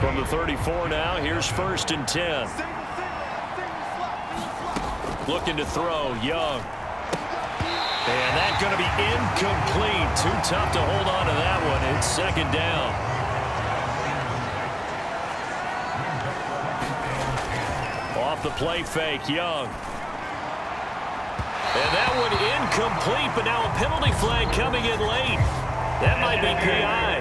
From the 34 now, here's 1st and 10. Looking to throw, Young. And that's going to be incomplete. Too tough to hold on to that one. It's 2nd down. Off the play fake, Young. And that one incomplete, but now a penalty flag coming in late. That might be PI.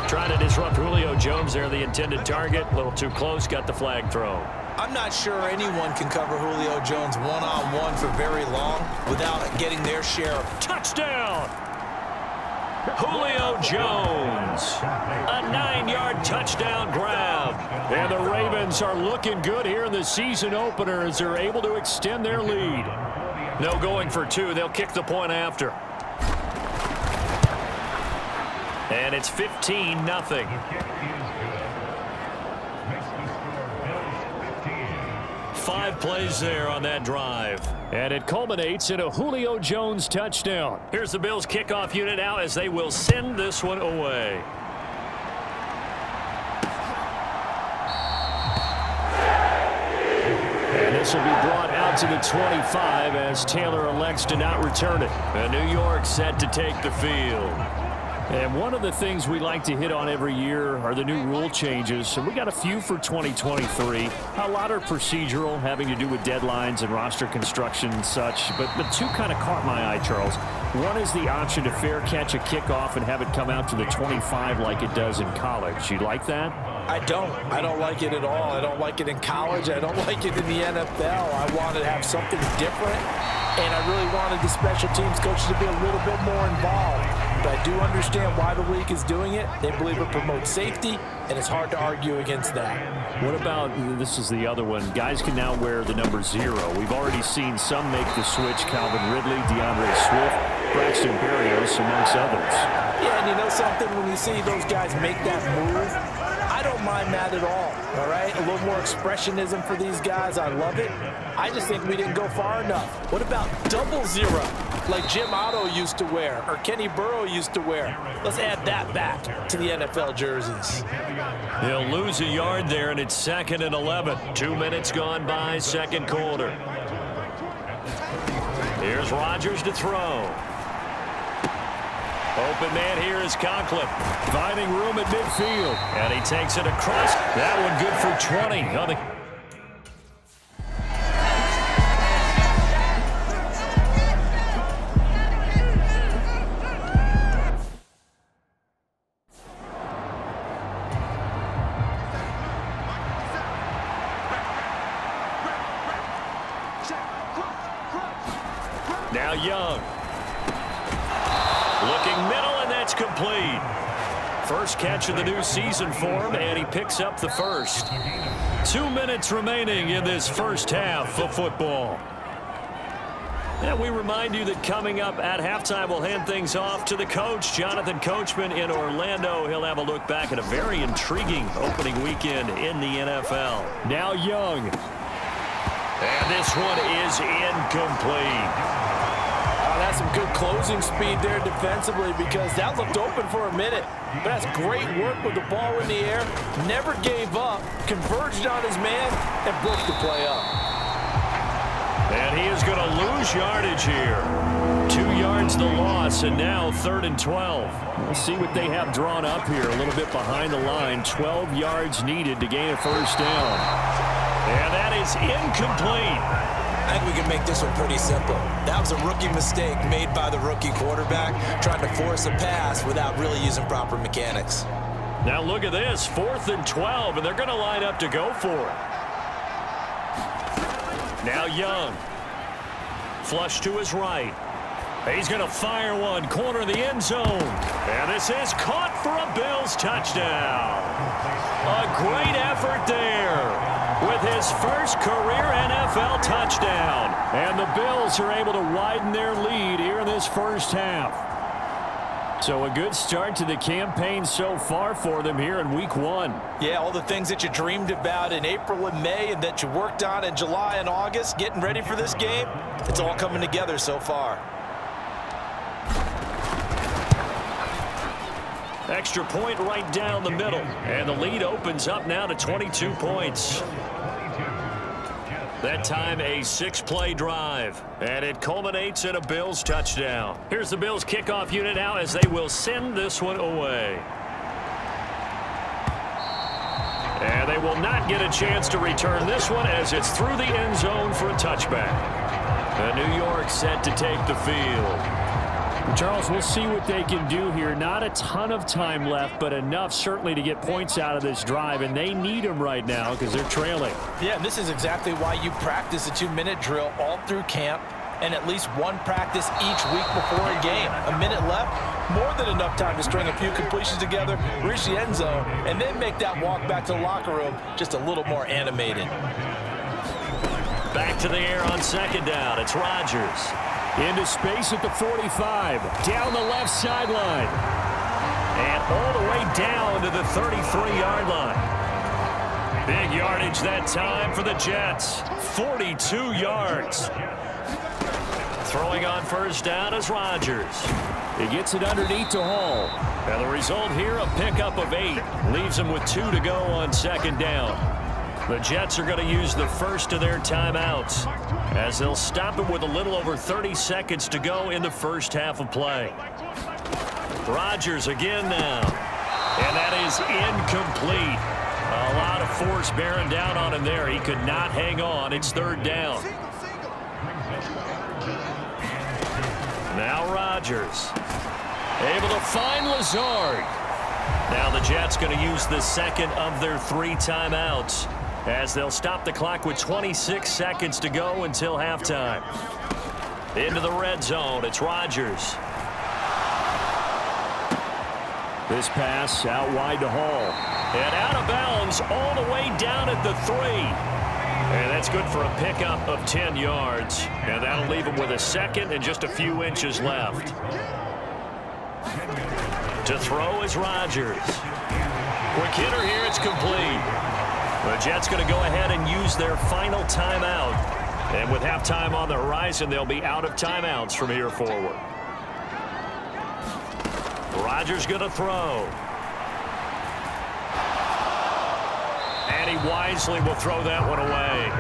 Trying to disrupt Julio Jones there, the intended target. A little too close, got the flag thrown. I'm not sure anyone can cover Julio Jones one-on-one for very long without getting their share of touchdown. Julio Jones, a 9-yard touchdown grab. And the Ravens are looking good here in the season opener as they're able to extend their lead. No going for 2. They'll kick the point after. And it's 15-0. Five plays there on that drive. And it culminates in a Julio Jones touchdown. Here's the Bills kickoff unit now as they will send this one away. And this will be brought out to the 25 as Taylor elects to not return it. And New York set to take the field. And one of the things we like to hit on every year are the new rule changes. So we got a few for 2023. A lot are procedural, having to do with deadlines and roster construction and such. But 2 kind of caught my eye, Charles. One is the option to fair catch a kickoff and have it come out to the 25 like it does in college. You like that? I don't like it at all. I don't like it in college. I don't like it in the NFL. I want to have something different. And I really wanted the special teams coaches to be a little bit more involved. But I do understand why the league is doing it. They believe it promotes safety, and it's hard to argue against that. What about, this is the other one, guys can now wear the number 0. We've already seen some make the switch, Calvin Ridley, DeAndre Swift, Braxton Berrios, amongst others. Yeah, and you know something, when you see those guys make that move, I don't mind that at all right? A little more expressionism for these guys. I love it. I just think we didn't go far enough. What about 00, like Jim Otto used to wear or Kenny Burrow used to wear? Let's add that back to the NFL jerseys. He'll lose a yard there, and it's 2nd and 11. 2 minutes gone by, second quarter. Here's Rodgers to throw. Open man here is Conklin, finding room at midfield, and he takes it across. That one good for 20. Now Young. Looking middle, and that's complete. First catch of the new season for him, and he picks up the first. 2 minutes remaining in this first half of football. And we remind you that coming up at halftime, we'll hand things off to the coach, Jonathan Coachman in Orlando. He'll have a look back at a very intriguing opening weekend in the NFL. Now Young. And this one is incomplete. That's some good closing speed there defensively, because that looked open for a minute. But that's great work with the ball in the air. Never gave up, converged on his man, and broke the play up. And he is going to lose yardage here. 2 yards the loss, and now 3rd and 12. We'll see what they have drawn up here a little bit behind the line. 12 yards needed to gain a first down. And that is incomplete. I think we can make this one pretty simple. That was a rookie mistake made by the rookie quarterback, trying to force a pass without really using proper mechanics. Now look at this, 4th and 12, and they're going to line up to go for it. Now Young. Flush to his right. He's going to fire one, corner of the end zone. And this is caught for a Bills touchdown. A great effort there with his first career NFL touchdown. And the Bills are able to widen their lead here in this first half. So a good start to the campaign so far for them here in week 1. Yeah, all the things that you dreamed about in April and May and that you worked on in July and August, getting ready for this game, it's all coming together so far. Extra point right down the middle. And the lead opens up now to 22 points. That time a 6-play drive. And it culminates in a Bills touchdown. Here's the Bills kickoff unit now as they will send this one away. And they will not get a chance to return this one as it's through the end zone for a touchback. And New York set to take the field. Charles, we'll see what they can do here. Not a ton of time left, but enough certainly to get points out of this drive, and they need them right now because they're trailing. Yeah, and this is exactly why you practice a 2-minute drill all through camp and at least one practice each week before a game. A minute left, more than enough time to string a few completions together, reach the end zone, and then make that walk back to the locker room just a little more animated. Back to the air on second down. It's Rodgers. Into space at the 45. Down the left sideline. And all the way down to the 33-yard line. Big yardage that time for the Jets. 42 yards. Throwing on first down is Rodgers. He gets it underneath to Hall. And the result here, a pickup of 8. Leaves him with 2 to go on second down. The Jets are going to use the first of their timeouts as they'll stop it with a little over 30 seconds to go in the first half of play. Rodgers again now. And that is incomplete. A lot of force bearing down on him there. He could not hang on. It's third down. Now Rodgers. Able to find Lazard. Now the Jets going to use the second of their 3 timeouts as they'll stop the clock with 26 seconds to go until halftime. Into the red zone, it's Rodgers. This pass out wide to Hall. And out of bounds all the way down at the 3. And that's good for a pickup of 10 yards. And that'll leave him with a second and just a few inches left. To throw is Rodgers. Quick hitter here, it's complete. The Jets going to go ahead and use their final timeout. And with halftime on the horizon, they'll be out of timeouts from here forward. Rodgers going to throw. And he wisely will throw that one away.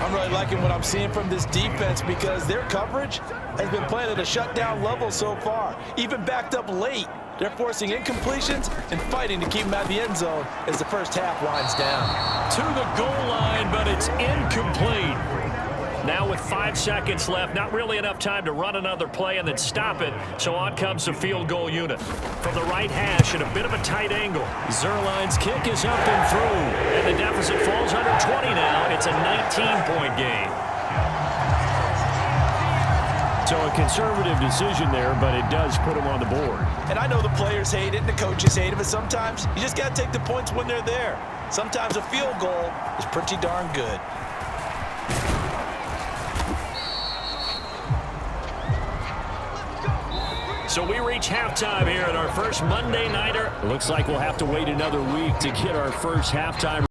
I'm really liking what I'm seeing from this defense because their coverage has been playing at a shutdown level so far. Even backed up late, they're forcing incompletions and fighting to keep them out of the end zone as the first half winds down. To the goal line, but it's incomplete. Now with 5 seconds left, not really enough time to run another play and then stop it, so on comes the field goal unit. From the right hash at a bit of a tight angle. Zuerlein's kick is up and through, and the deficit falls under 20 now. It's a 19-point game. So a conservative decision there, but it does put him on the board. And I know the players hate it and the coaches hate it, but sometimes you just got to take the points when they're there. Sometimes a field goal is pretty darn good. So we reach halftime here at our first Monday Nighter. Looks like we'll have to wait another week to get our first halftime